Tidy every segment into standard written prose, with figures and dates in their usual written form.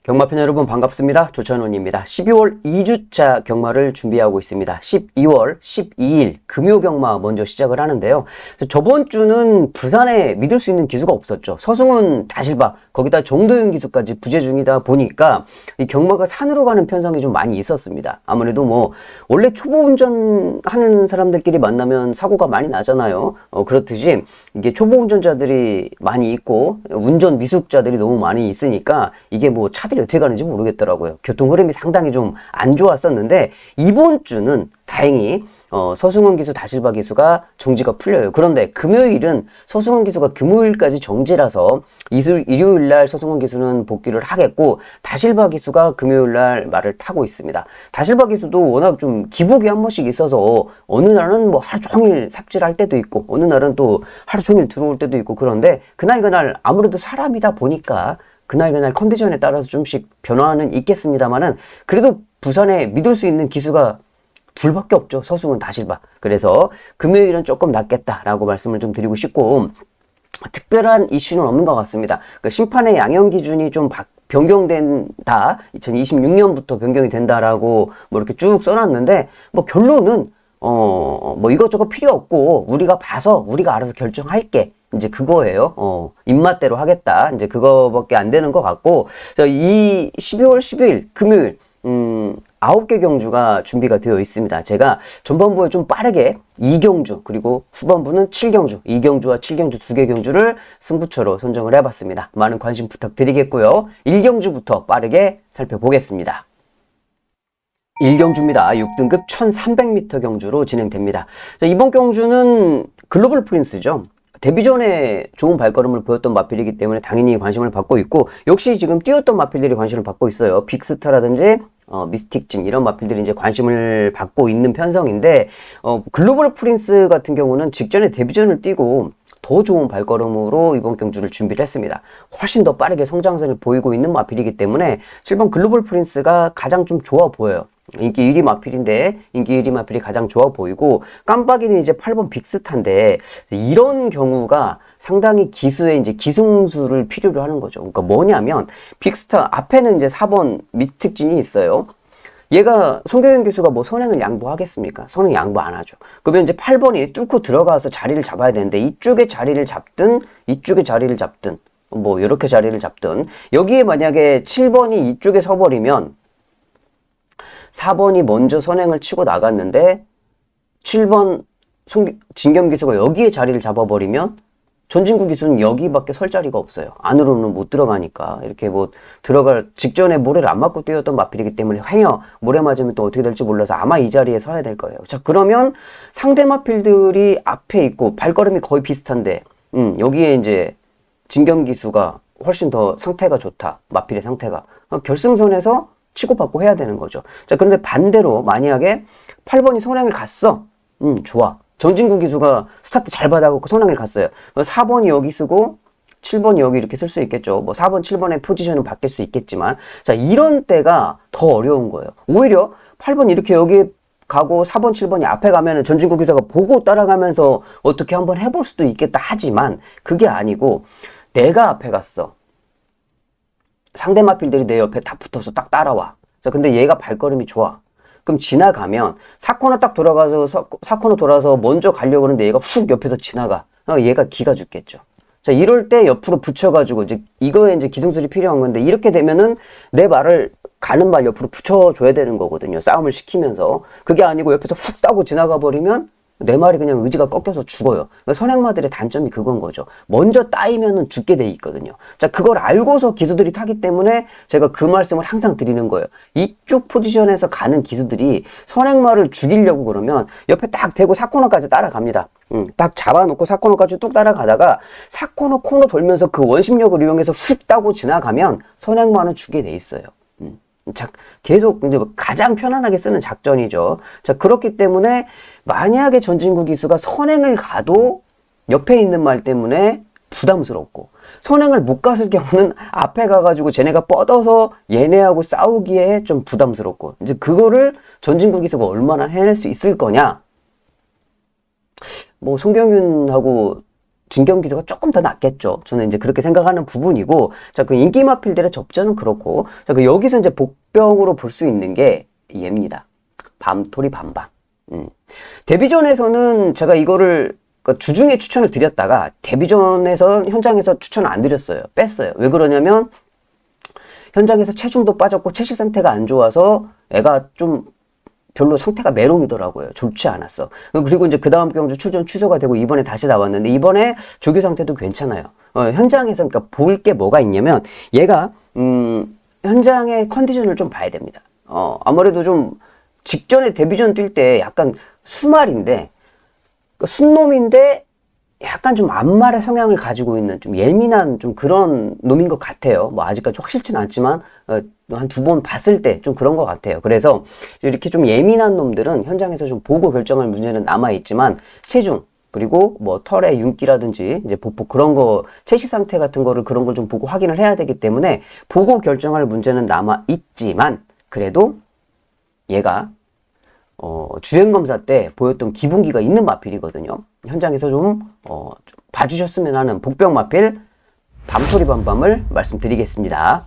경마팬 여러분 반갑습니다. 조찬원입니다. 12월 2주차 경마를 준비하고 있습니다. 12월 12일 금요 경마 먼저 시작을 하는데요. 저번 주는 부산에 믿을 수 있는 기수가 없었죠. 서승훈, 다실바, 거기다 정도윤 기수까지 부재 중이다 보니까 이 경마가 산으로 가는 편성이 좀 많이 있었습니다. 아무래도 뭐 원래 초보 운전하는 사람들끼리 만나면 사고가 많이 나잖아요. 그렇듯이 이게 초보 운전자들이 많이 있고 운전 미숙자들이 너무 많이 있으니까 이게 뭐 차들이 어떻게 가는지 모르겠더라고요. 교통 흐름이 상당히 좀 안 좋았었는데 이번 주는 다행히 서승훈 기수, 다실바 기수가 정지가 풀려요. 그런데 금요일은 서승훈 기수가 금요일까지 정지라서 일요일날 서승훈 기수는 복귀를 하겠고 다실바 기수가 금요일날 말을 타고 있습니다. 다실바 기수도 워낙 좀 기복이 한 번씩 있어서 어느 날은 뭐 하루 종일 삽질할 때도 있고 어느 날은 또 하루 종일 들어올 때도 있고 그런데 그날 아무래도 사람이다 보니까 그날 컨디션에 따라서 좀씩 변화는 있겠습니다만은 그래도 부산에 믿을 수 있는 기수가 둘밖에 없죠. 서승훈, 다실바. 그래서 금요일은 조금 낫겠다라고 말씀을 좀 드리고 싶고 특별한 이슈는 없는 것 같습니다. 그 심판의 양형 기준이 좀 변경된다. 2026년부터 변경이 된다라고 뭐 이렇게 쭉 써놨는데 뭐 결론은 뭐 이것저것 필요 없고 우리가 봐서 우리가 알아서 결정할게. 이제 그거예요. 입맛대로 하겠다. 이제 그거밖에 안 되는 것 같고, 이 12월 10일 금요일, 9개 경주가 준비가 되어 있습니다. 제가 전반부에 좀 빠르게 2경주, 그리고 후반부는 7경주, 2경주와 7경주 2개 경주를 승부처로 선정을 해봤습니다. 많은 관심 부탁드리겠고요. 1경주부터 빠르게 살펴보겠습니다. 1경주입니다. 6등급 1300m 경주로 진행됩니다. 이번 경주는 글로벌 프린스죠. 데뷔전에 좋은 발걸음을 보였던 마필이기 때문에 당연히 관심을 받고 있고 역시 지금 뛰었던 마필들이 관심을 받고 있어요. 빅스타라든지 미스틱진 이런 마필들이 이제 관심을 받고 있는 편성인데 글로벌 프린스 같은 경우는 직전에 데뷔전을 뛰고 더 좋은 발걸음으로 이번 경주를 준비를 했습니다. 훨씬 더 빠르게 성장세를 보이고 있는 마필이기 때문에 7번 글로벌 프린스가 가장 좀 좋아 보여요. 인기 1위 마필인데 인기 1위 마필이 가장 좋아 보이고 깜빡이는 이제 8번 빅스타인데 이런 경우가 상당히 기수의 이제 기승수를 필요로 하는 거죠. 그러니까 뭐냐면 빅스타 앞에는 이제 4번 미특진이 있어요. 얘가 송교현 기수가 뭐 선행을 양보하겠습니까? 선행 양보 안 하죠. 그러면 이제 8번이 뚫고 들어가서 자리를 잡아야 되는데 이쪽에 자리를 잡든 이쪽에 자리를 잡든 뭐 이렇게 자리를 잡든 여기에 만약에 7번이 이쪽에 서버리면 4번이 먼저 선행을 치고 나갔는데 7번 진겸 기수가 여기에 자리를 잡아버리면 전진구 기수는 여기밖에 설 자리가 없어요. 안으로는 못 들어가니까 이렇게 뭐 들어갈 직전에 모래를 안 맞고 뛰었던 마필이기 때문에 횡여 모래 맞으면 또 어떻게 될지 몰라서 아마 이 자리에 서야 될 거예요. 자 그러면 상대 마필들이 앞에 있고 발걸음이 거의 비슷한데 여기에 이제 진겸 기수가 훨씬 더 상태가 좋다. 마필의 상태가 결승선에서 치고받고 해야 되는 거죠. 자, 그런데 반대로 만약에 8번이 선행을 갔어. 좋아. 전진구 기수가 스타트 잘 받아갖고 선행을 갔어요. 4번이 여기 쓰고 7번이 여기 이렇게 쓸 수 있겠죠. 뭐 4번, 7번의 포지션은 바뀔 수 있겠지만 자, 이런 때가 더 어려운 거예요. 오히려 8번 이렇게 여기 가고 4번, 7번이 앞에 가면은 전진구 기수가 보고 따라가면서 어떻게 한번 해볼 수도 있겠다 하지만 그게 아니고 내가 앞에 갔어. 상대 마필들이 내 옆에 다 붙어서 딱 따라와. 자, 근데 얘가 발걸음이 좋아. 그럼 지나가면 4코너 딱 돌아가서 4코너 돌아서 먼저 가려고 하는데 얘가 훅 옆에서 지나가. 얘가 기가 죽겠죠. 자, 이럴 때 옆으로 붙여가지고 이제 이거에 이제 기승술이 필요한 건데 이렇게 되면은 내 말을 가는 말 옆으로 붙여줘야 되는 거거든요. 싸움을 시키면서. 그게 아니고 옆에서 훅 따고 지나가 버리면 내 말이 그냥 의지가 꺾여서 죽어요. 그러니까 선행마들의 단점이 그건 거죠. 먼저 따이면은 죽게 돼 있거든요. 자, 그걸 알고서 기수들이 타기 때문에 제가 그 말씀을 항상 드리는 거예요. 이쪽 포지션에서 가는 기수들이 선행마를 죽이려고 그러면 옆에 딱 대고 4코너까지 따라갑니다. 딱 잡아놓고 4코너까지 뚝 따라가다가 4코너 코너 돌면서 그 원심력을 이용해서 훅 따고 지나가면 선행마는 죽게 돼 있어요. 자, 계속 이제 가장 편안하게 쓰는 작전이죠. 자, 그렇기 때문에 만약에 전진구 기수가 선행을 가도 옆에 있는 말 때문에 부담스럽고 선행을 못 갔을 경우는 앞에 가가지고 쟤네가 뻗어서 얘네하고 싸우기에 좀 부담스럽고 이제 그거를 전진구 기수가 얼마나 해낼 수 있을 거냐. 뭐 송경윤하고 진경 기수가 조금 더 낫겠죠. 저는 이제 그렇게 생각하는 부분이고, 자, 그 인기 마필들의 접전은 그렇고, 자, 그 여기서 이제 복병으로 볼 수 있는 게 얘입니다. 밤토리 밤밤. 데뷔전에서는 제가 이거를 그러니까 주중에 추천을 드렸다가 데뷔전에서 현장에서 추천을 안 드렸어요. 뺐어요. 왜 그러냐면 현장에서 체중도 빠졌고 체식 상태가 안 좋아서 애가 좀 별로 상태가 메롱이더라고요. 좋지 않았어. 그리고 이제 그 다음 경주 출전 취소가 되고 이번에 다시 나왔는데 이번에 조교 상태도 괜찮아요. 현장에서 그러니까 볼 게 뭐가 있냐면 얘가 현장의 컨디션을 좀 봐야 됩니다. 아무래도 좀 직전에 데뷔전 뛸 때 약간 수말인데 순놈인데 약간 좀 안말의 성향을 가지고 있는 좀 예민한 좀 그런 놈인 것 같아요. 뭐 아직까지 확실치는 않지만 한 두 번 봤을 때 좀 그런 것 같아요. 그래서 이렇게 좀 예민한 놈들은 현장에서 좀 보고 결정할 문제는 남아있지만 체중 그리고 뭐 털의 윤기라든지 이제 보폭 그런 거 체시 상태 같은 거를 그런 걸 좀 보고 확인을 해야 되기 때문에 보고 결정할 문제는 남아있지만 그래도 얘가 주행검사 때 보였던 기본기가 있는 마필이거든요. 현장에서 좀 봐주셨으면 하는 복병 마필 밤소리 밤밤을 말씀드리겠습니다.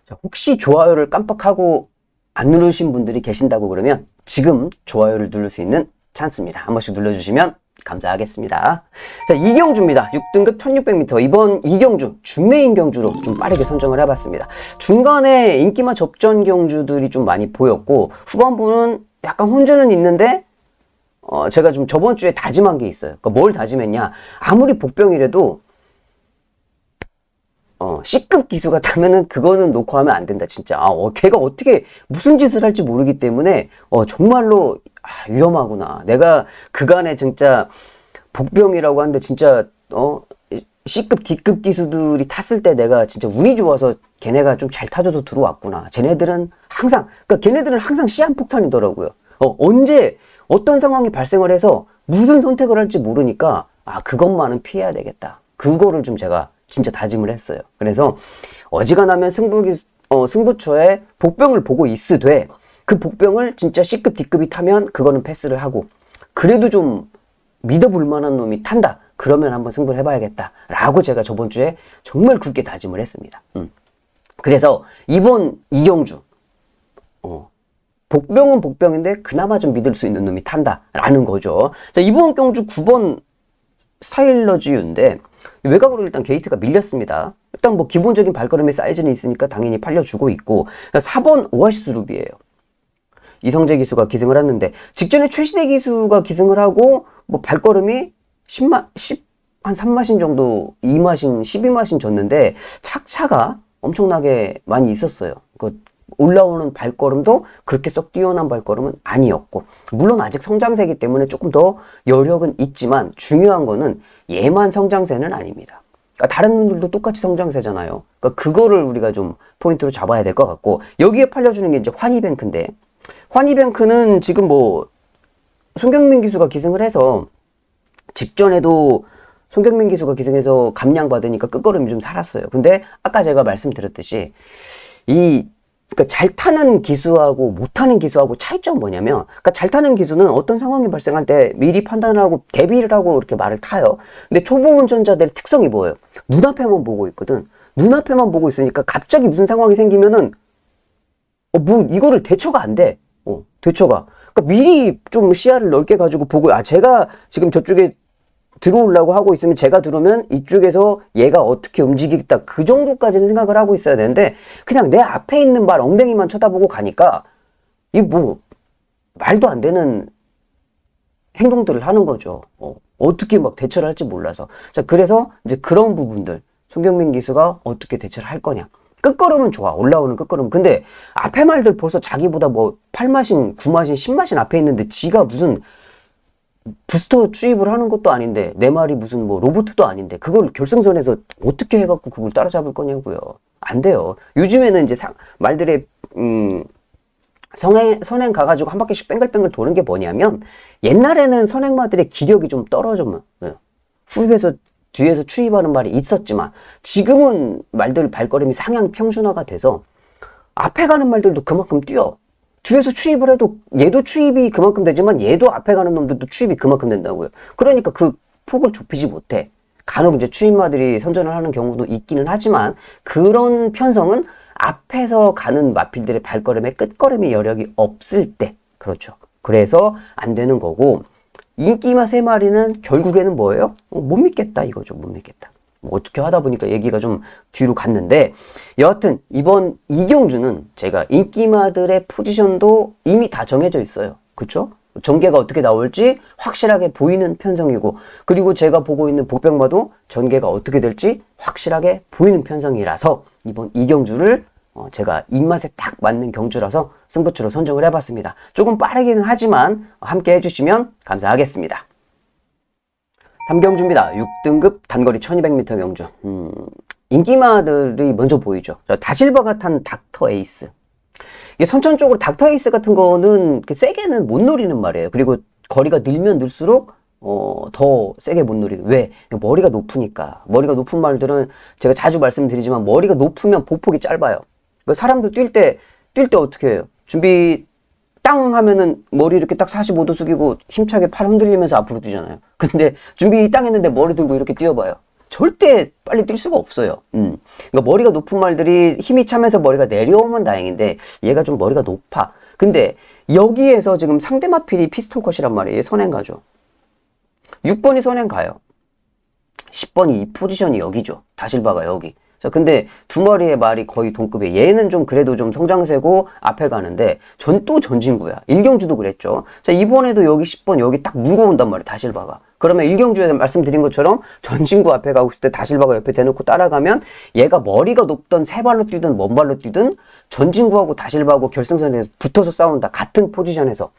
자, 혹시 좋아요를 깜빡하고 안 누르신 분들이 계신다고 그러면 지금 좋아요를 누를 수 있는 찬스입니다. 한 번씩 눌러주시면 감사하겠습니다. 자, 이경주입니다. 6등급 1600m. 이번 이경주, 준메인 경주로 좀 빠르게 선정을 해봤습니다. 중간에 인기마 접전 경주들이 좀 많이 보였고, 후반부는 약간 혼전은 있는데, 제가 좀 저번 주에 다짐한 게 있어요. 그러니까 뭘 다짐했냐. 아무리 복병이라도, C급 기수가 타면은 그거는 놓고 하면 안 된다, 진짜. 걔가 어떻게, 무슨 짓을 할지 모르기 때문에, 정말로, 위험하구나. 내가 그간에 진짜 복병이라고 하는데 진짜 C급, D급 기수들이 탔을 때 내가 진짜 운이 좋아서 걔네가 좀 잘 타줘서 들어왔구나. 쟤네들은 항상 그러니까 걔네들은 항상 시한폭탄이더라고요. 언제 어떤 상황이 발생을 해서 무슨 선택을 할지 모르니까 그것만은 피해야 되겠다. 그거를 좀 제가 진짜 다짐을 했어요. 그래서 어지간하면 승부처에 복병을 보고 있으되 그 복병을 진짜 C급, D급이 타면 그거는 패스를 하고 그래도 좀 믿어볼 만한 놈이 탄다. 그러면 한번 승부를 해봐야겠다. 라고 제가 저번 주에 정말 굳게 다짐을 했습니다. 그래서 이번 이경주 복병은 복병인데 그나마 좀 믿을 수 있는 놈이 탄다. 라는 거죠. 자, 이번 경주 9번 스타일러지유인데 외곽으로 일단 게이트가 밀렸습니다. 일단 뭐 기본적인 발걸음의 사이즈는 있으니까 당연히 팔려주고 있고 4번 오아시스 루비예요. 이성재 기수가 기승을 했는데 직전에 최신의 기수가 기승을 하고 뭐 발걸음이 한 3마신 정도 2마신 12마신 줬는데 착차가 엄청나게 많이 있었어요. 그 올라오는 발걸음도 그렇게 썩 뛰어난 발걸음은 아니었고 물론 아직 성장세이기 때문에 조금 더 여력은 있지만 중요한 거는 얘만 성장세는 아닙니다. 그러니까 다른 분들도 똑같이 성장세잖아요. 그러니까 그거를 우리가 좀 포인트로 잡아야 될 것 같고 여기에 팔려주는 게 이제 환희뱅크인데 환희뱅크는 지금 뭐 송경민 기수가 기승을 해서 직전에도 송경민 기수가 기승해서 감량받으니까 끝걸음이 좀 살았어요. 근데 아까 제가 말씀드렸듯이 그러니까 잘 타는 기수하고 못 타는 기수하고 차이점 뭐냐면 그러니까 잘 타는 기수는 어떤 상황이 발생할 때 미리 판단을 하고 대비를 하고 이렇게 말을 타요. 근데 초보 운전자들의 특성이 뭐예요? 눈앞에만 보고 있거든. 눈앞에만 보고 있으니까 갑자기 무슨 상황이 생기면은 뭐 이거를 대처가 안 돼. 대처가. 그러니까 미리 좀 시야를 넓게 가지고 보고 제가 지금 저쪽에 들어오려고 하고 있으면 제가 들어오면 이쪽에서 얘가 어떻게 움직이겠다 그 정도까지는 생각을 하고 있어야 되는데 그냥 내 앞에 있는 발 엉덩이만 쳐다보고 가니까 이 뭐 말도 안 되는 행동들을 하는 거죠. 어떻게 막 대처를 할지 몰라서. 자, 그래서 이제 그런 부분들 송경민 기수가 어떻게 대처를 할 거냐. 끝걸음은 좋아. 올라오는 끝걸음. 근데 앞에 말들 벌써 자기보다 뭐 8마신, 9마신, 10마신 앞에 있는데 지가 무슨 부스터 투입을 하는 것도 아닌데 내 말이 무슨 뭐 로봇도 아닌데 그걸 결승선에서 어떻게 해갖고 그걸 따라잡을 거냐고요. 안 돼요. 요즘에는 이제 말들의 선행 가가지고 한 바퀴씩 뺑글뺑글 도는 게 뭐냐면 옛날에는 선행마들의 기력이 좀 떨어지면 후입에서 뒤에서 추입하는 말이 있었지만 지금은 말들 발걸음이 상향 평준화가 돼서 앞에 가는 말들도 그만큼 뛰어. 뒤에서 추입을 해도 얘도 추입이 그만큼 되지만 얘도 앞에 가는 놈들도 추입이 그만큼 된다고요. 그러니까 그 폭을 좁히지 못해. 간혹 이제 추임마들이 선전을 하는 경우도 있기는 하지만 그런 편성은 앞에서 가는 마필들의 발걸음에 끝걸음의 여력이 없을 때, 그렇죠. 그래서 안 되는 거고, 인기마 3마리는 결국에는 뭐예요? 못 믿겠다 이거죠. 못 믿겠다. 뭐 어떻게 하다 보니까 얘기가 좀 뒤로 갔는데, 여하튼 이번 이경주는 제가 인기마들의 포지션도 이미 다 정해져 있어요. 그쵸? 전개가 어떻게 나올지 확실하게 보이는 편성이고, 그리고 제가 보고 있는 복병마도 전개가 어떻게 될지 확실하게 보이는 편성이라서 이번 이경주를 제가 입맛에 딱 맞는 경주라서 승부처로 선정을 해봤습니다. 조금 빠르기는 하지만 함께 해주시면 감사하겠습니다. 3경주입니다. 6등급 단거리 1200m 경주. 인기마들이 먼저 보이죠. 다실바가 탄 닥터 에이스. 이게 선천적으로 닥터 에이스 같은 거는 세게는 못 노리는 말이에요. 그리고 거리가 늘면 늘수록 더 세게 못 노리고. 왜? 머리가 높으니까. 머리가 높은 말들은 제가 자주 말씀드리지만 머리가 높으면 보폭이 짧아요. 사람들 뛸 때 어떻게 해요? 준비 땅 하면은 머리 이렇게 딱 45도 숙이고 힘차게 팔 흔들리면서 앞으로 뛰잖아요. 근데 준비 땅 했는데 머리 들고 이렇게 뛰어봐요. 절대 빨리 뛸 수가 없어요. 그러니까 머리가 높은 말들이 힘이 차면서 머리가 내려오면 다행인데 얘가 좀 머리가 높아. 근데 여기에서 지금 상대 마필이 피스톨 컷이란 말이에요. 선행 가죠. 6번이 선행 가요. 10번이 이 포지션이 여기죠. 다실바가 여기. 자, 근데 두 마리의 말이 거의 동급이에요. 얘는 좀 그래도 좀 성장세고 앞에 가는데 또 전진구야. 일경주도 그랬죠. 자, 이번에도 여기 10번 여기 딱 물고 온단 말이에요. 다실바가. 그러면 일경주에 말씀드린 것처럼 전진구 앞에 가고 있을 때 다실바가 옆에 대놓고 따라가면 얘가 머리가 높던 세 발로 뛰든 먼 발로 뛰든 전진구하고 다실바하고 결승선에서 붙어서 싸운다. 같은 포지션에서.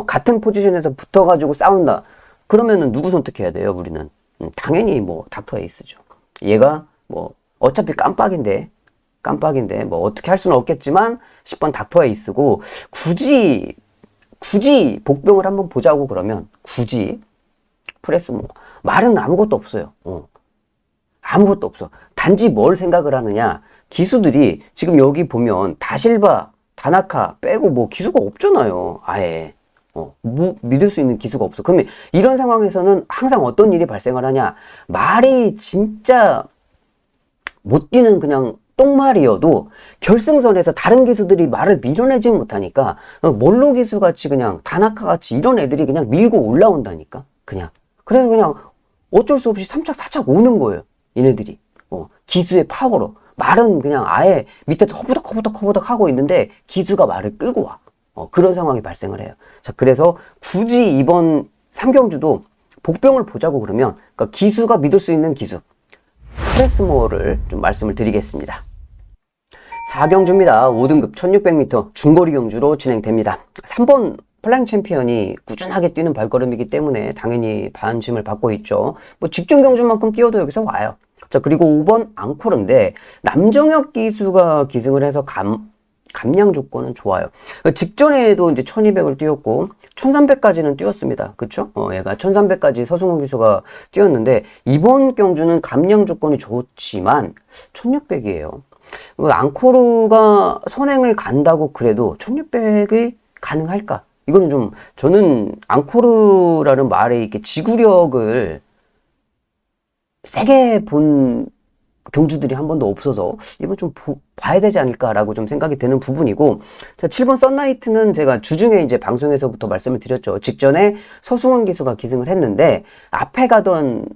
같은 포지션에서 붙어가지고 싸운다. 그러면은 누구 선택해야 돼요, 우리는? 당연히 뭐 닥터 에이스죠. 얘가 뭐 어차피 깜빡인데 뭐 어떻게 할 수는 없겠지만 10번 닥터 에이스고, 굳이 복병을 한번 보자고 그러면 굳이 프레스 뭐 말은 아무것도 없어요. 아무것도 없어. 단지 뭘 생각을 하느냐, 기수들이 지금 여기 보면 다실바, 다나카 빼고 뭐 기수가 없잖아요. 아예 뭐 믿을 수 있는 기수가 없어. 그러면 이런 상황에서는 항상 어떤 일이 발생을 하냐, 말이 진짜 못 뛰는 그냥 똥말이어도 결승선에서 다른 기수들이 말을 밀어내지 못하니까 몰로 기수 같이 그냥 다나카 같이 이런 애들이 그냥 밀고 올라온다니까. 그래서 그냥 어쩔 수 없이 3착 4착 오는 거예요. 얘네들이 기수의 파워로. 말은 그냥 아예 밑에서 허부덕 하고 있는데 기수가 말을 끌고 와. 그런 상황이 발생을 해요. 자, 그래서 굳이 이번 3경주도 복병을 보자고 그러면, 그러니까 기수가 믿을 수 있는 기수 프레스모어를 좀 말씀을 드리겠습니다. 4경주입니다. 5등급 1600m 중거리 경주로 진행됩니다. 3번 플라잉 챔피언이 꾸준하게 뛰는 발걸음이기 때문에 당연히 관심을 받고 있죠. 뭐 직전 경주만큼 뛰어도 여기서 와요. 자, 그리고 5번 앙코르인데 남정혁 기수가 기승을 해서 감량 조건은 좋아요. 직전에도 이제 1200을 뛰었고 1300까지는 뛰었습니다. 그쵸? 얘가 1300까지 서승훈 기수가 뛰었는데 이번 경주는 감량 조건이 좋지만 1600이에요. 앙코르가 선행을 간다고 그래도 1600이 가능할까? 이거는 좀, 저는 앙코르라는 말에 이렇게 지구력을 세게 본 경주들이 한 번도 없어서 이번 좀 봐야 되지 않을까라고 좀 생각이 되는 부분이고, 자, 7번 썬라이트는 제가 주중에 이제 방송에서부터 말씀을 드렸죠. 직전에 서승원 기수가 기승을 했는데 앞에 가던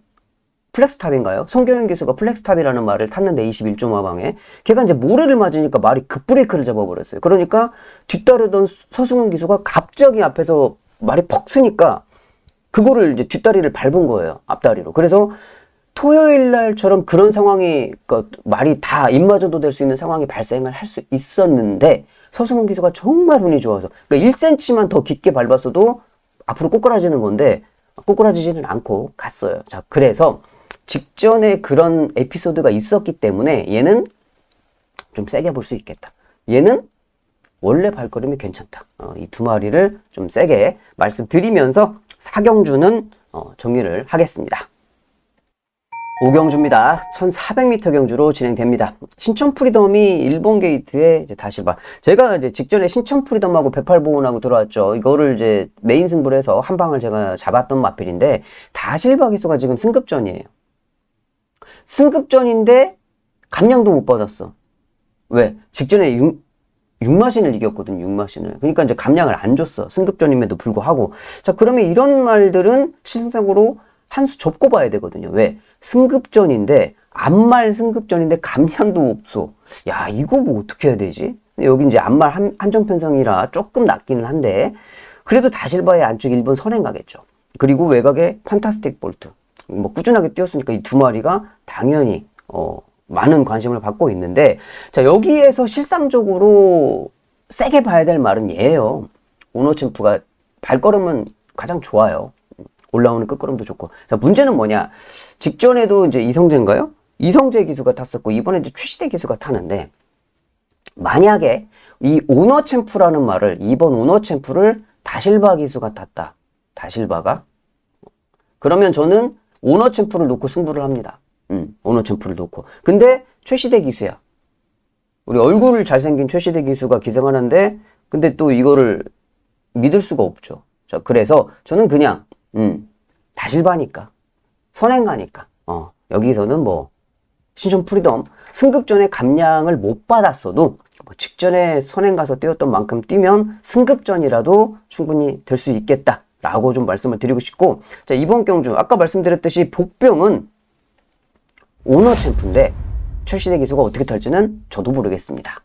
플렉스탑인가요? 송경현 기수가 플렉스탑이라는 말을 탔는데 21점 화방에 걔가 이제 모래를 맞으니까 말이 급브레이크를 잡아버렸어요. 그러니까 뒤따르던 서승원 기수가 갑자기 앞에서 말이 퍽 쓰니까 그거를 이제 뒷다리를 밟은 거예요. 앞다리로. 그래서 토요일 날처럼 그런 상황이, 그러니까 말이 다 입마저도 될 수 있는 상황이 발생을 할 수 있었는데 서승훈 기수가 정말 운이 좋아서, 그러니까 1cm만 더 깊게 밟았어도 앞으로 꼬꾸라지는 건데 꼬꾸라지지는 않고 갔어요. 자, 그래서 직전에 그런 에피소드가 있었기 때문에 얘는 좀 세게 볼 수 있겠다. 얘는 원래 발걸음이 괜찮다. 이 두 마리를 좀 세게 말씀드리면서 4경주는 정리를 하겠습니다. 오경주입니다. 1400m 경주로 진행됩니다. 신천 프리덤이 일본 게이트에 이제 다실바. 제가 이제 직전에 신천 프리덤하고 108보온하고 들어왔죠. 이거를 이제 메인 승부를 해서 한 방을 제가 잡았던 마필인데, 다실바 기수가 지금 승급전이에요. 승급전인데, 감량도 못 받았어. 왜? 직전에 6마신을 이겼거든, 6마신을. 그러니까 이제 감량을 안 줬어. 승급전임에도 불구하고. 자, 그러면 이런 말들은 실질적으로 한 수 접고 봐야 되거든요. 왜? 승급전인데, 암말 승급전인데 감량도 없어. 야, 이거 뭐 어떻게 해야 되지? 여기 이제 암말 한정편성이라 조금 낮기는 한데, 그래도 다실바의 안쪽 1번 선행 가겠죠. 그리고 외곽에 판타스틱 볼트. 뭐 꾸준하게 뛰었으니까 이 두 마리가 당연히, 많은 관심을 받고 있는데, 자, 여기에서 실상적으로 세게 봐야 될 말은 얘예요. 오노챔프가 발걸음은 가장 좋아요. 올라오는 끝걸음도 좋고. 자, 문제는 뭐냐? 직전에도 이제 이성재인가요? 이성재 기수가 탔었고, 이번에 이제 최시대 기수가 타는데, 만약에 이 오너챔프라는 말을, 이번 오너챔프를 다실바 기수가 탔다. 다실바가? 그러면 저는 오너챔프를 놓고 승부를 합니다. 오너챔프를 놓고. 근데 최시대 기수야. 우리 얼굴 잘생긴 최시대 기수가 기승하는데, 근데 또 이거를 믿을 수가 없죠. 자, 그래서 저는 그냥, 다실바니까. 선행가니까. 여기서는 뭐, 신촌 프리덤, 승급전에 감량을 못 받았어도, 뭐 직전에 선행 가서 뛰었던 만큼 뛰면 승급전이라도 충분히 될 수 있겠다. 라고 좀 말씀을 드리고 싶고, 자, 이번 경주, 아까 말씀드렸듯이 복병은 오너 챔프인데, 최시대 기수가 어떻게 탈지는 저도 모르겠습니다.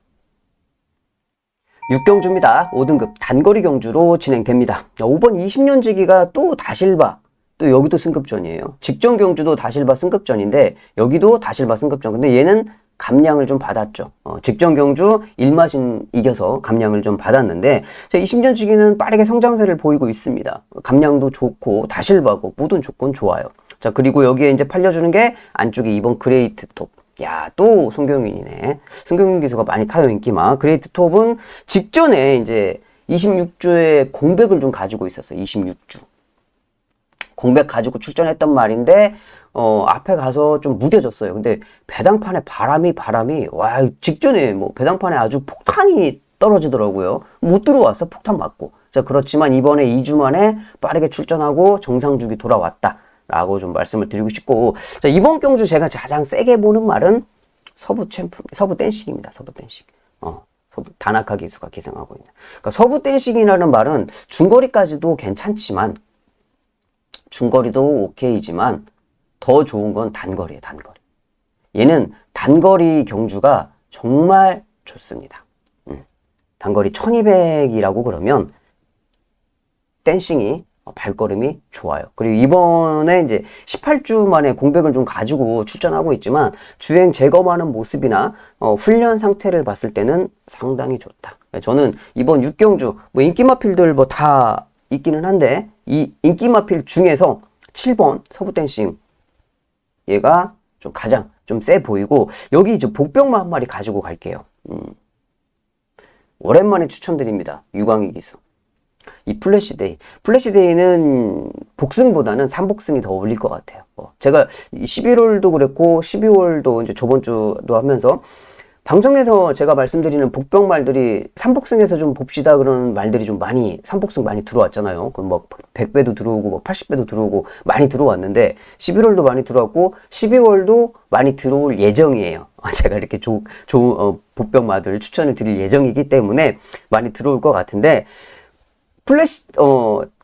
6경주입니다. 5등급 단거리 경주로 진행됩니다. 5번 20년지기가 또 다실바, 또 여기도 승급전이에요. 직전 경주도 다실바 승급전인데 여기도 다실바 승급전. 근데 얘는 감량을 좀 받았죠. 직전 경주 1마신 이겨서 감량을 좀 받았는데, 자, 20년지기는 빠르게 성장세를 보이고 있습니다. 감량도 좋고 다실바고 모든 조건 좋아요. 자, 그리고 여기에 이제 팔려주는 게 안쪽에 2번 그레이트 톱. 야, 또 송경윤이네. 송경윤 기수가 많이 타요, 인기마. 그레이트 톱은 직전에 이제 26주에 공백을 좀 가지고 있었어요. 26주. 공백 가지고 출전했던 말인데, 앞에 가서 좀 무뎌졌어요. 근데 배당판에 바람이, 와, 직전에 뭐 배당판에 아주 폭탄이 떨어지더라고요. 못 들어왔어, 폭탄 맞고. 자, 그렇지만 이번에 2주 만에 빠르게 출전하고 정상주기 돌아왔다. 라고 좀 말씀을 드리고 싶고, 자, 이번 경주 제가 가장 세게 보는 말은 서부 댄식입니다. 서부 댄식. 서부 다나카 기수가 기승하고 있는. 그러니까 서부 댄식이라는 말은 중거리까지도 괜찮지만, 중거리도 오케이지만, 더 좋은 건 단거리예요, 단거리. 얘는 단거리 경주가 정말 좋습니다. 단거리 1200이라고 그러면, 댄싱이 발걸음이 좋아요. 그리고 이번에 이제 18주 만에 공백을 좀 가지고 출전하고 있지만 주행 재검하는 모습이나 훈련 상태를 봤을 때는 상당히 좋다. 저는 이번 6경주 뭐 인기마필들 뭐 다 있기는 한데 이 인기마필 중에서 7번 서부댄싱 얘가 좀 가장 좀 세 보이고, 여기 이제 복병만 한 마리 가지고 갈게요. 오랜만에 추천드립니다. 유광희 기수. 이 플래시데이는 복승보다는 3복승이 더 어울릴 것 같아요. 제가 11월도 그랬고 12월도 이제 저번 주도 하면서 방송에서 제가 말씀드리는 복병 말들이 3복승에서 좀 봅시다 그러는 말들이 좀 많이 3복승 많이 들어왔잖아요. 그 뭐 100배도 들어오고 뭐 80배도 들어오고 많이 들어왔는데 11월도 많이 들어왔고 12월도 많이 들어올 예정이에요. 제가 이렇게 좋은 복병 말들 추천을 드릴 예정이기 때문에 많이 들어올 것 같은데,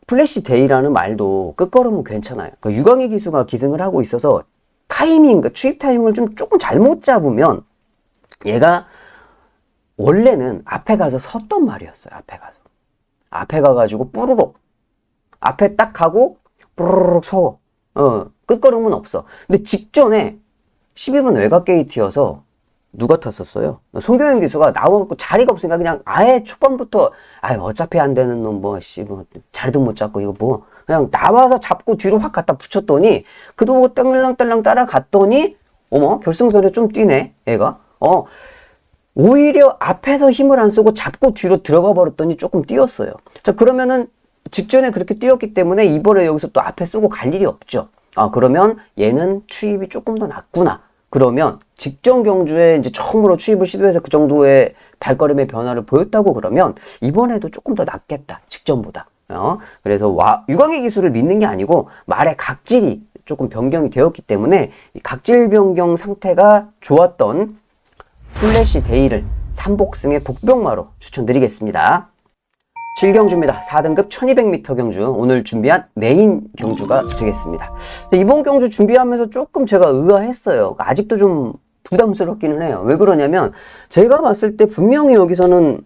플래시 데이라는 말도 끝걸음은 괜찮아요. 그러니까 유광희 기수가 기승을 하고 있어서 추입 타이밍을 좀 조금 잘못 잡으면 얘가 원래는 앞에 가서 섰던 말이었어요. 앞에 가가지고 뽀로록 앞에 딱 가고 뽀로록 서. 끝걸음은 없어. 근데 직전에 12번 외곽 게이트여서 누가 탔었어요? 송경현 기수가 나와갖고 자리가 없으니까 그냥 아예 초반부터 어차피 안 되는 놈 뭐 자리도 못 잡고 이거 뭐 그냥 나와서 잡고 뒤로 확 갖다 붙였더니 그도 보고 땡랑땡랑 따라갔더니 어머 결승선에 좀 뛰네 얘가. 오히려 앞에서 힘을 안 쓰고 잡고 뒤로 들어가 버렸더니 조금 뛰었어요. 자, 그러면은 직전에 그렇게 뛰었기 때문에 이번에 여기서 또 앞에 쏘고 갈 일이 없죠. 아, 그러면 얘는 추입이 조금 더 낮구나. 그러면 직전 경주에 이제 처음으로 추입을 시도해서 그 정도의 발걸음의 변화를 보였다고 그러면 이번에도 조금 더 낫겠다. 직전보다. 그래서 유광의 기술을 믿는 게 아니고 말의 각질이 조금 변경이 되었기 때문에 이 각질 변경 상태가 좋았던 플래시 데이를 3복승의 복병마로 추천드리겠습니다. 7경주입니다. 4등급 1200m 경주. 오늘 준비한 메인 경주가 되겠습니다. 이번 경주 준비하면서 조금 제가 의아했어요. 아직도 좀 부담스럽기는 해요. 왜 그러냐면 제가 봤을 때 분명히 여기서는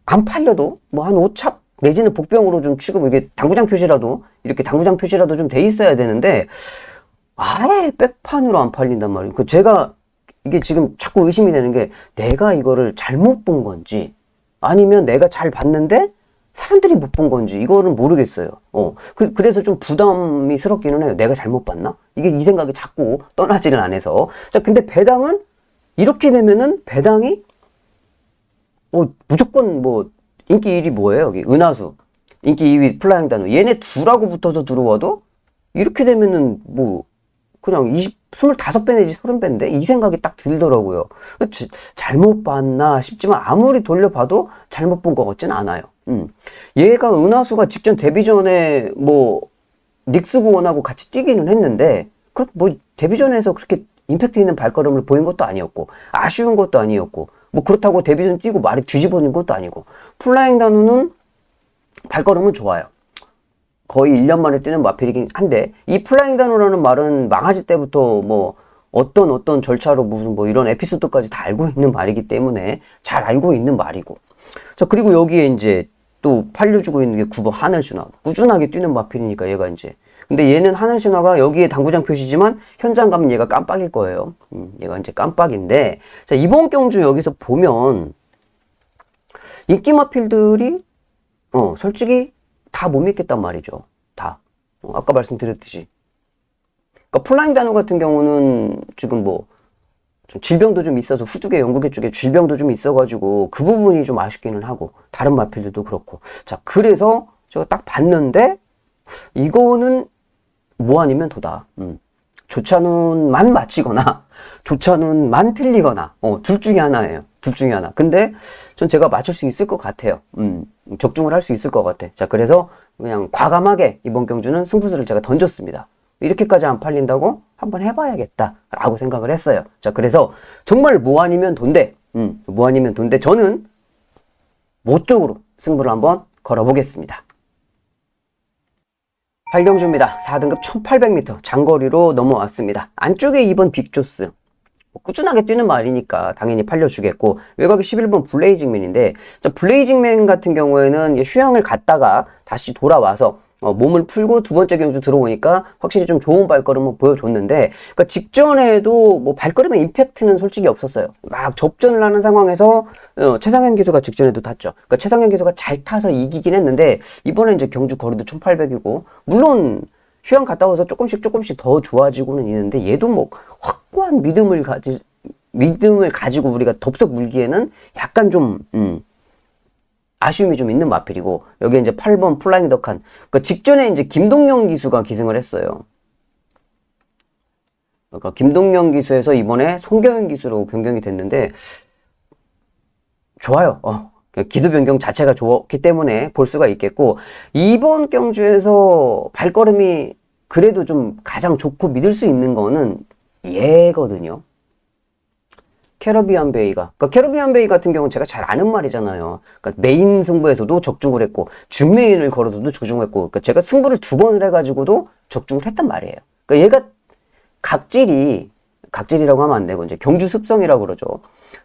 안 팔려도 뭐 한 5차 내지는 복병으로 좀 취급, 이게 당구장 표시라도 이렇게 당구장 표시라도 좀 돼 있어야 되는데 아예 백판으로 안 팔린단 말이에요. 제가 이게 지금 자꾸 의심이 되는 게 내가 이거를 잘못 본 건지 아니면 내가 잘 봤는데 사람들이 못 본 건지 이거는 모르겠어요. 그래서 좀 부담이스럽기는 해요. 내가 잘못 봤나? 이 생각이 자꾸 떠나지를 않아서. 자, 근데 배당은 이렇게 되면은 배당이 무조건 뭐 인기 1위 뭐예요? 여기 은하수, 인기 2위 플라잉 단우. 얘네 둘하고 붙어서 들어와도 이렇게 되면은 뭐 그냥 25배 내지 30배인데 이 생각이 딱 들더라고요. 잘못 봤나 싶지만 아무리 돌려봐도 잘못 본 것 같진 않아요. 얘가 은하수가 직전 데뷔전에 뭐 닉스 고원하고 같이 뛰기는 했는데 뭐 데뷔전에서 그렇게 임팩트 있는 발걸음을 보인 것도 아니었고 아쉬운 것도 아니었고 뭐 그렇다고 데뷔전 뛰고 말이 뒤집어진 것도 아니고 플라잉 단우는 발걸음은 좋아요. 거의 1년 만에 뛰는 마필이긴 한데 이 플라잉 단우라는 말은 망아지 때부터 뭐 어떤 절차로 무슨 뭐 이런 에피소드까지 다 알고 있는 말이기 때문에 잘 알고 있는 말이고. 자, 그리고 여기에 이제 또 팔려주고 있는 게 9번 하늘신화. 꾸준하게 뛰는 마필이니까 얘가 이제. 근데 얘는 하늘신화가 여기에 당구장 표시지만 현장 가면 얘가 깜빡일 거예요. 얘가 이제 깜빡인데. 자, 이번 경주 여기서 보면 인기 마필들이 솔직히 다 못 믿겠단 말이죠. 다. 아까 말씀드렸듯이. 그러니까 플라잉 단우 같은 경우는 지금 뭐 좀 질병도 좀 있어서 후두개 연구개 쪽에 질병도 좀 있어가지고 그 부분이 좀 아쉽기는 하고 다른 마필들도 그렇고. 자, 그래서 제가 딱 봤는데 이거는 뭐 아니면 도다. 조찬운만 맞히거나 조찬운만 틀리거나 둘 중에 하나예요. 둘 중에 하나. 근데 전 제가 맞출 수 있을 것 같아요. 적중을 할 수 있을 것 같아. 자, 그래서 그냥 과감하게 이번 경주는 승부수를 제가 던졌습니다. 이렇게까지 안 팔린다고 한번 해봐야겠다 라고 생각을 했어요. 자, 그래서 정말 뭐 아니면 돈데 뭐 아니면 돈데 저는 뭐 쪽으로 승부를 한번 걸어보겠습니다. 8경주입니다. 4등급 1800m 장거리로 넘어왔습니다. 안쪽에 2번 빅조스. 꾸준하게 뛰는 말이니까 당연히 팔려주겠고, 외곽이 11번 블레이징맨인데, 자, 블레이징맨 같은 경우에는 휴양을 갔다가 다시 돌아와서 몸을 풀고 두 번째 경주 들어오니까 확실히 좀 좋은 발걸음을 보여줬는데, 그러니까 직전에도 뭐 발걸음의 임팩트는 솔직히 없었어요. 막 접전을 하는 상황에서 최상현 기수가 직전에도 탔죠. 그러니까 최상현 기수가 잘 타서 이기긴 했는데 이번에 이제 경주 거리도 1800이고 물론 휴양 갔다 와서 조금씩 더 좋아지고는 있는데 얘도 뭐 확고한 믿음을 가지고 우리가 덥석 물기에는 약간 좀 아쉬움이 좀 있는 마필이고, 여기에 이제 8번 플라잉 덕한. 그러니까 직전에 이제 김동영 기수가 기승을 했어요. 그러니까 김동영 기수에서 이번에 송경현 기수로 변경이 됐는데, 좋아요. 기수 변경 자체가 좋았기 때문에 볼 수가 있겠고, 이번 경주에서 발걸음이 그래도 좀 가장 좋고 믿을 수 있는 거는 얘거든요. 캐러비안 베이가. 그러니까 캐러비안 베이 같은 경우는 제가 잘 아는 말이잖아요. 그러니까 메인 승부에서도 적중을 했고, 준메인을 걸어서도 적중을 했고, 그러니까 제가 승부를 2번을 해가지고도 적중을 했단 말이에요. 그러니까 얘가 각질이라고 하면 안 되고, 이제 경주 습성이라고 그러죠.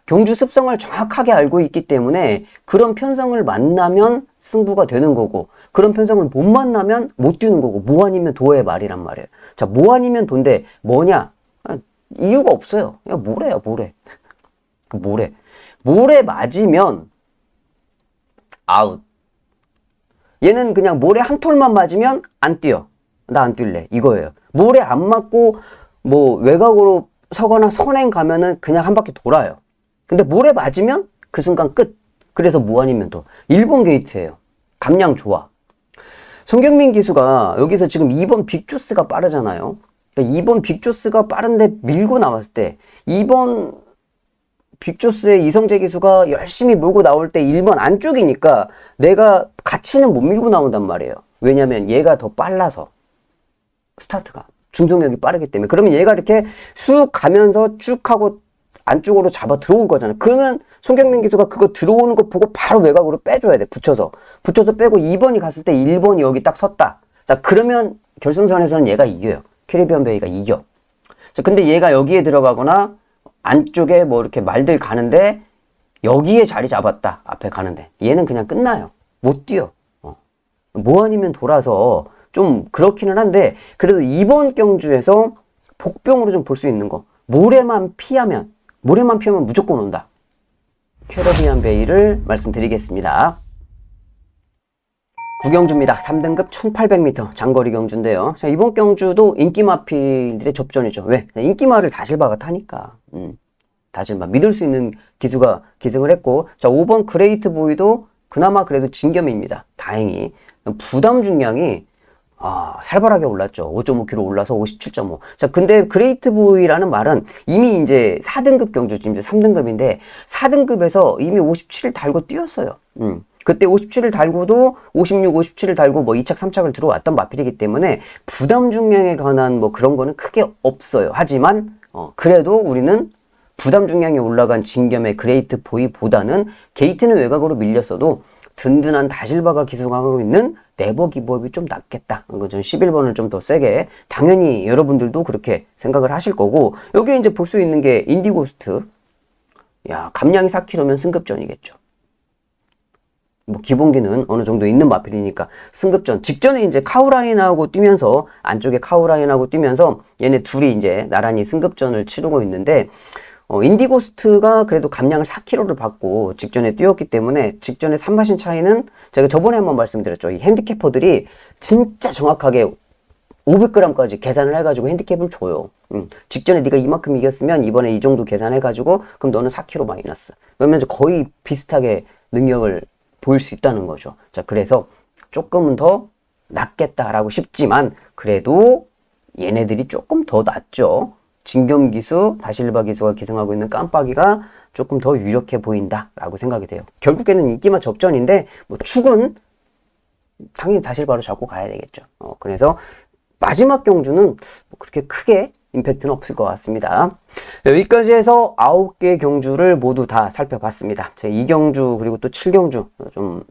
경주 습성을 정확하게 알고 있기 때문에 그런 편성을 만나면 승부가 되는 거고, 그런 편성을 못 만나면 못 뛰는 거고, 뭐 아니면 도의 말이란 말이에요. 자, 뭐 아니면 돈데 뭐냐? 이유가 없어요. 그냥 모래야, 모래. 모래 맞으면 아웃. 얘는 그냥 모래 한 톨만 맞으면 안 뛰어. 나 안 뛸래. 이거예요. 모래 안 맞고 뭐 외곽으로 서거나 선행 가면은 그냥 한 바퀴 돌아요. 근데 모래 맞으면 그 순간 끝. 그래서 뭐 아니면 또 일본 게이트예요. 감량 좋아. 손경민 기수가 여기서 지금 2번 빅조스가 빠르잖아요. 그러니까 2번 빅조스가 빠른데 밀고 나왔을 때 2번 빅조스의 이성재 기수가 열심히 몰고 나올 때 1번 안쪽이니까 내가 같이는 못 밀고 나온단 말이에요. 왜냐면 얘가 더 빨라서 스타트가 중속력이 빠르기 때문에. 그러면 얘가 이렇게 쑥 가면서 쭉 하고 안쪽으로 잡아 들어올 거잖아. 그러면 손경민 기수가 그거 들어오는 거 보고 바로 외곽으로 빼줘야 돼. 붙여서 빼고 2번이 갔을 때 1번이 여기 딱 섰다. 자, 그러면 결승선에서는 얘가 이겨요. 캐리비안 베이가 이겨. 자, 근데 얘가 여기에 들어가거나 안쪽에 뭐 이렇게 말들 가는데 여기에 자리 잡았다. 앞에 가는데 얘는 그냥 끝나요. 못 뛰어. 뭐 아니면 돌아서 좀 그렇기는 한데, 그래도 이번 경주에서 복병으로 좀 볼 수 있는 거, 모래만 피하면 무조건 온다. 캐리비안 베이를 말씀드리겠습니다. 구경주입니다. 3등급 1800m 장거리 경주인데요. 자, 이번 경주도 인기마필들의 접전이죠. 왜? 인기마를 다실바가 타니까. 다실바 믿을 수 있는 기수가 기승을 했고, 자, 5번 그레이트 보이도 그나마 그래도 진겸입니다. 다행히 부담 중량이 살벌하게 올랐죠. 5.5kg 올라서 57.5. 자, 근데 그레이트 보이라는 말은 이미 이제 4등급 경주, 지금 이제 3등급인데 4등급에서 이미 57을 달고 뛰었어요. 그때 57을 달고도 56, 57을 달고 뭐 2착, 3착을 들어왔던 마필이기 때문에 부담 중량에 관한 뭐 그런 거는 크게 없어요. 하지만 그래도 우리는 부담 중량이 올라간 진겸의 그레이트 보이보다는 게이트는 외곽으로 밀렸어도 든든한 다실바가 기승하고 있는 네버 기브업이 좀 낫겠다. 저는 11번을 좀 더 세게, 당연히 여러분들도 그렇게 생각을 하실 거고, 여기에 이제 볼 수 있는 게 인디고스트. 야, 감량이 4kg면 승급전이겠죠. 뭐 기본기는 어느 정도 있는 마필이니까 승급전 직전에 이제 카우라인하고 뛰면서, 안쪽에 카우라인하고 뛰면서 얘네 둘이 이제 나란히 승급전을 치르고 있는데, 인디고스트가 그래도 감량을 4kg를 받고 직전에 뛰었기 때문에 직전에 3마신 차이는 제가 저번에 한번 말씀드렸죠. 이 핸디캐퍼들이 진짜 정확하게 500g까지 계산을 해가지고 핸디캡을 줘요. 직전에 네가 이만큼 이겼으면 이번에 이 정도 계산해가지고 그럼 너는 4kg 마이너스. 그러면 거의 비슷하게 능력을 보일 수 있다는 거죠. 자, 그래서 조금은 더 낫겠다라고 싶지만 그래도 얘네들이 조금 더 낫죠. 진겸 기수, 다실바 기수가 기승하고 있는 깜빡이가 조금 더 유력해 보인다라고 생각이 돼요. 결국에는 인기마 접전인데 뭐 축은 당연히 다실바로 잡고 가야 되겠죠. 그래서 마지막 경주는 뭐 그렇게 크게 임팩트는 없을 것 같습니다. 여기까지 해서 9개 경주를 모두 다 살펴봤습니다. 제 2경주 그리고 또 7경주 좀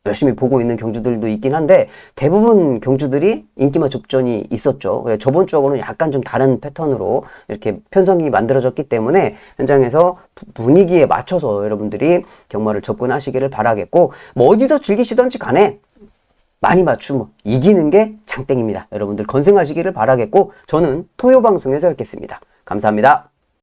열심히 보고 있는 경주들도 있긴 한데 대부분 경주들이 인기마 접전이 있었죠. 저번 주하고는 약간 좀 다른 패턴으로 이렇게 편성이 만들어졌기 때문에 현장에서 분위기에 맞춰서 여러분들이 경마를 접근하시기를 바라겠고, 뭐 어디서 즐기시던지 간에 많이 맞추면 이기는 게 장땡입니다. 여러분들 건승하시기를 바라겠고, 저는 토요 방송에서 뵙겠습니다. 감사합니다.